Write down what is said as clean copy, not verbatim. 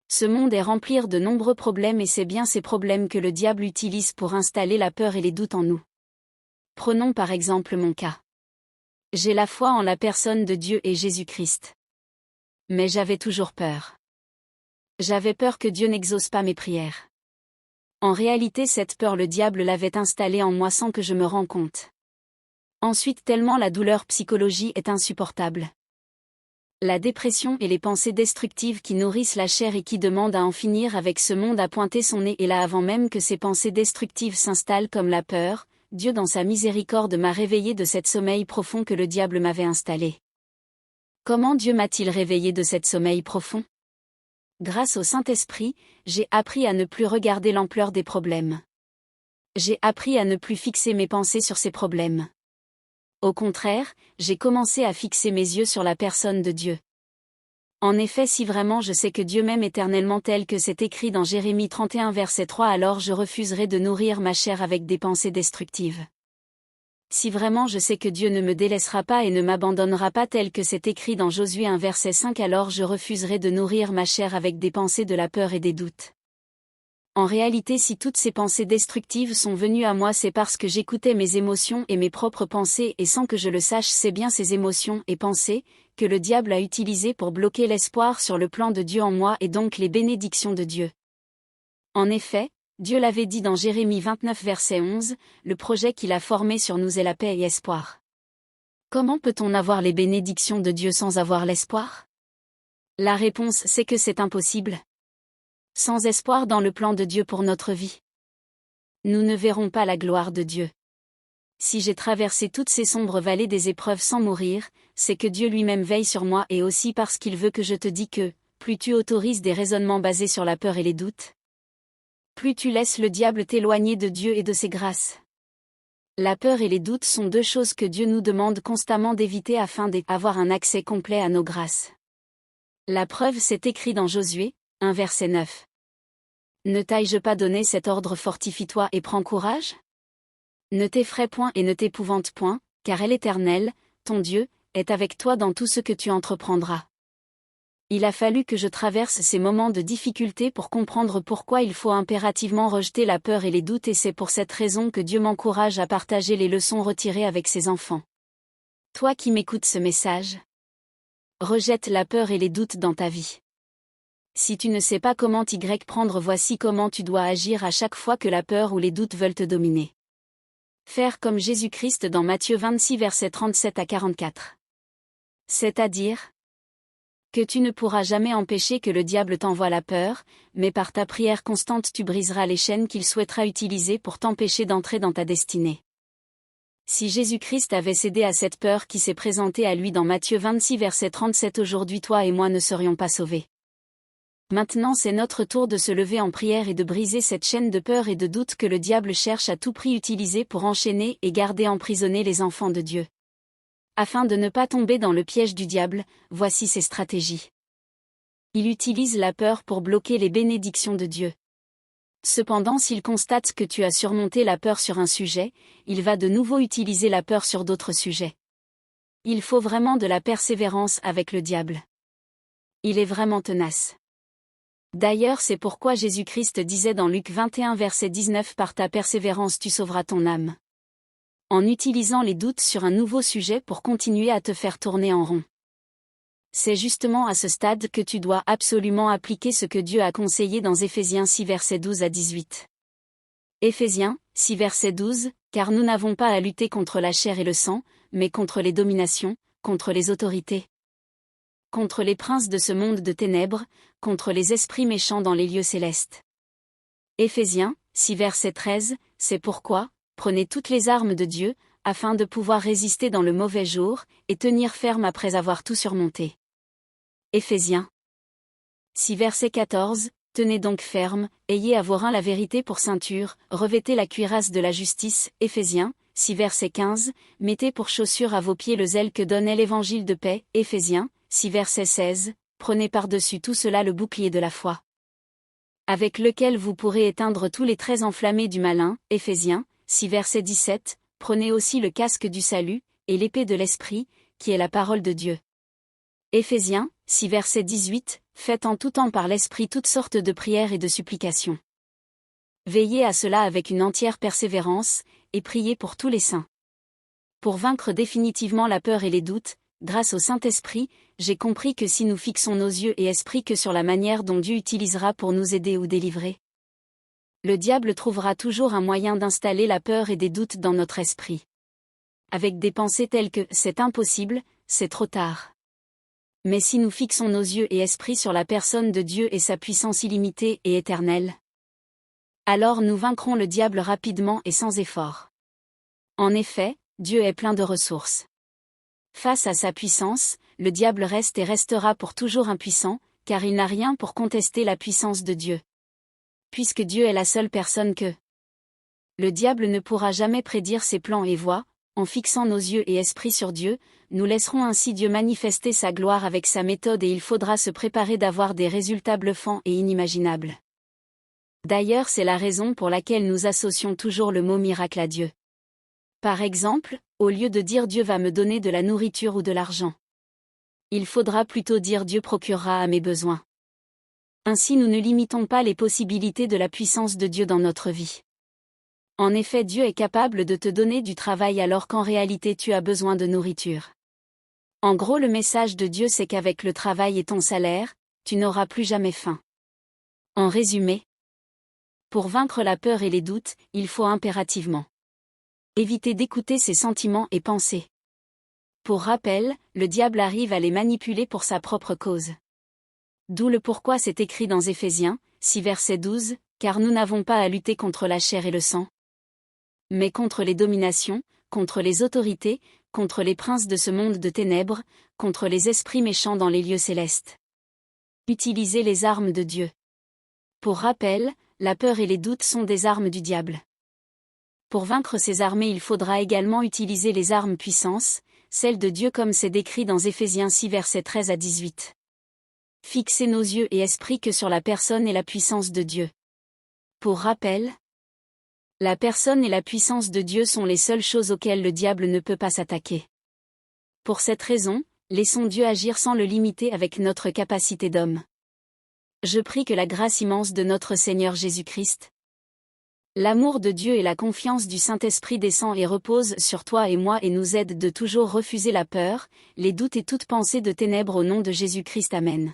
Ce monde est rempli de nombreux problèmes et c'est bien ces problèmes que le diable utilise pour installer la peur et les doutes en nous. Prenons par exemple mon cas. J'ai la foi en la personne de Dieu et Jésus-Christ. Mais j'avais toujours peur. J'avais peur que Dieu n'exauce pas mes prières. En réalité, cette peur, le diable l'avait installée en moi sans que je me rende compte. Ensuite, tellement la douleur psychologique est insupportable. La dépression et les pensées destructives qui nourrissent la chair et qui demandent à en finir avec ce monde a pointé son nez et là avant même que ces pensées destructives s'installent comme la peur, Dieu dans sa miséricorde m'a réveillé de cet sommeil profond que le diable m'avait installé. Comment Dieu m'a-t-il réveillé de cet sommeil profond ? Grâce au Saint-Esprit, j'ai appris à ne plus regarder l'ampleur des problèmes. J'ai appris à ne plus fixer mes pensées sur ces problèmes. Au contraire, j'ai commencé à fixer mes yeux sur la personne de Dieu. En effet, si vraiment je sais que Dieu m'aime éternellement tel que c'est écrit dans Jérémie 31 verset 3, alors je refuserai de nourrir ma chair avec des pensées destructives. Si vraiment je sais que Dieu ne me délaissera pas et ne m'abandonnera pas tel que c'est écrit dans Josué 1 verset 5, alors je refuserai de nourrir ma chair avec des pensées de la peur et des doutes. En réalité, si toutes ces pensées destructives sont venues à moi, c'est parce que j'écoutais mes émotions et mes propres pensées et sans que je le sache, c'est bien ces émotions et pensées que le diable a utilisées pour bloquer l'espoir sur le plan de Dieu en moi et donc les bénédictions de Dieu. En effet, Dieu l'avait dit dans Jérémie 29 verset 11, le projet qu'il a formé sur nous est la paix et espoir. Comment peut-on avoir les bénédictions de Dieu sans avoir l'espoir ? La réponse, c'est que c'est impossible. Sans espoir dans le plan de Dieu pour notre vie, nous ne verrons pas la gloire de Dieu. Si j'ai traversé toutes ces sombres vallées des épreuves sans mourir, c'est que Dieu lui-même veille sur moi et aussi parce qu'il veut que je te dise que, plus tu autorises des raisonnements basés sur la peur et les doutes, plus tu laisses le diable t'éloigner de Dieu et de ses grâces. La peur et les doutes sont deux choses que Dieu nous demande constamment d'éviter afin d'avoir un accès complet à nos grâces. La preuve, c'est écrit dans Josué 1 verset 9. Ne t'ai-je pas donné cet ordre, fortifie-toi et prends courage ? Ne t'effraie point et ne t'épouvante point, car l'Éternel, ton Dieu, est avec toi dans tout ce que tu entreprendras. Il a fallu que je traverse ces moments de difficulté pour comprendre pourquoi il faut impérativement rejeter la peur et les doutes et c'est pour cette raison que Dieu m'encourage à partager les leçons retirées avec ses enfants. Toi qui m'écoutes ce message, rejette la peur et les doutes dans ta vie. Si tu ne sais pas comment t'y prendre, voici comment tu dois agir à chaque fois que la peur ou les doutes veulent te dominer. Faire comme Jésus-Christ dans Matthieu 26 versets 37 à 44. C'est-à-dire que tu ne pourras jamais empêcher que le diable t'envoie la peur, mais par ta prière constante tu briseras les chaînes qu'il souhaitera utiliser pour t'empêcher d'entrer dans ta destinée. Si Jésus-Christ avait cédé à cette peur qui s'est présentée à lui dans Matthieu 26 verset 37, aujourd'hui toi et moi ne serions pas sauvés. Maintenant c'est notre tour de se lever en prière et de briser cette chaîne de peur et de doute que le diable cherche à tout prix utiliser pour enchaîner et garder emprisonnés les enfants de Dieu. Afin de ne pas tomber dans le piège du diable, voici ses stratégies. Il utilise la peur pour bloquer les bénédictions de Dieu. Cependant, s'il constate que tu as surmonté la peur sur un sujet, il va de nouveau utiliser la peur sur d'autres sujets. Il faut vraiment de la persévérance avec le diable. Il est vraiment tenace. D'ailleurs, c'est pourquoi Jésus-Christ disait dans Luc 21 verset 19, par ta persévérance tu sauveras ton âme. En utilisant les doutes sur un nouveau sujet pour continuer à te faire tourner en rond. C'est justement à ce stade que tu dois absolument appliquer ce que Dieu a conseillé dans Éphésiens 6 verset 12 à 18. Éphésiens 6 verset 12, car nous n'avons pas à lutter contre la chair et le sang, mais contre les dominations, contre les autorités, contre les princes de ce monde de ténèbres, contre les esprits méchants dans les lieux célestes. Éphésiens 6 verset 13, c'est pourquoi, prenez toutes les armes de Dieu, afin de pouvoir résister dans le mauvais jour, et tenir ferme après avoir tout surmonté. Éphésiens 6 verset 14, tenez donc ferme, ayez à vos reins la vérité pour ceinture, revêtez la cuirasse de la justice. Éphésiens 6 verset 15, mettez pour chaussure à vos pieds le zèle que donnait l'évangile de paix. Éphésiens 6 verset 16, prenez par-dessus tout cela le bouclier de la foi, avec lequel vous pourrez éteindre tous les traits enflammés du malin. Éphésiens 6 verset 17, prenez aussi le casque du salut, et l'épée de l'esprit, qui est la parole de Dieu. Éphésiens 6 verset 18, Faites en tout temps par l'Esprit toutes sortes de prières et de supplications. Veillez à cela avec une entière persévérance, et priez pour tous les saints. Pour vaincre définitivement la peur et les doutes, grâce au Saint-Esprit, j'ai compris que si nous fixons nos yeux et esprits que sur la manière dont Dieu utilisera pour nous aider ou délivrer, le diable trouvera toujours un moyen d'installer la peur et des doutes dans notre esprit. Avec des pensées telles que « c'est impossible, c'est trop tard ». Mais si nous fixons nos yeux et esprits sur la personne de Dieu et sa puissance illimitée et éternelle, alors nous vaincrons le diable rapidement et sans effort. En effet, Dieu est plein de ressources. Face à sa puissance, le diable reste et restera pour toujours impuissant, car il n'a rien pour contester la puissance de Dieu. Puisque Dieu est la seule personne que le diable ne pourra jamais prédire ses plans et voies, en fixant nos yeux et esprits sur Dieu, nous laisserons ainsi Dieu manifester sa gloire avec sa méthode et il faudra se préparer d'avoir des résultats bluffants et inimaginables. D'ailleurs, c'est la raison pour laquelle nous associons toujours le mot miracle à Dieu. Par exemple, au lieu de dire Dieu va me donner de la nourriture ou de l'argent, il faudra plutôt dire Dieu procurera à mes besoins. Ainsi nous ne limitons pas les possibilités de la puissance de Dieu dans notre vie. En effet, Dieu est capable de te donner du travail alors qu'en réalité tu as besoin de nourriture. En gros, le message de Dieu c'est qu'avec le travail et ton salaire, tu n'auras plus jamais faim. En résumé, pour vaincre la peur et les doutes, il faut impérativement éviter d'écouter ses sentiments et pensées. Pour rappel, le diable arrive à les manipuler pour sa propre cause. D'où le pourquoi c'est écrit dans Éphésiens, 6 verset 12, car nous n'avons pas à lutter contre la chair et le sang, mais contre les dominations, contre les autorités, contre les princes de ce monde de ténèbres, contre les esprits méchants dans les lieux célestes. Utilisez les armes de Dieu. Pour rappel, la peur et les doutes sont des armes du diable. Pour vaincre ces armées, il faudra également utiliser les armes puissance, celles de Dieu comme c'est décrit dans Éphésiens 6 versets 13 à 18. Fixez nos yeux et esprits que sur la personne et la puissance de Dieu. Pour rappel, la personne et la puissance de Dieu sont les seules choses auxquelles le diable ne peut pas s'attaquer. Pour cette raison, laissons Dieu agir sans le limiter avec notre capacité d'homme. Je prie que la grâce immense de notre Seigneur Jésus-Christ, l'amour de Dieu et la confiance du Saint-Esprit descend et repose sur toi et moi et nous aide de toujours refuser la peur, les doutes et toute pensée de ténèbres au nom de Jésus-Christ. Amen.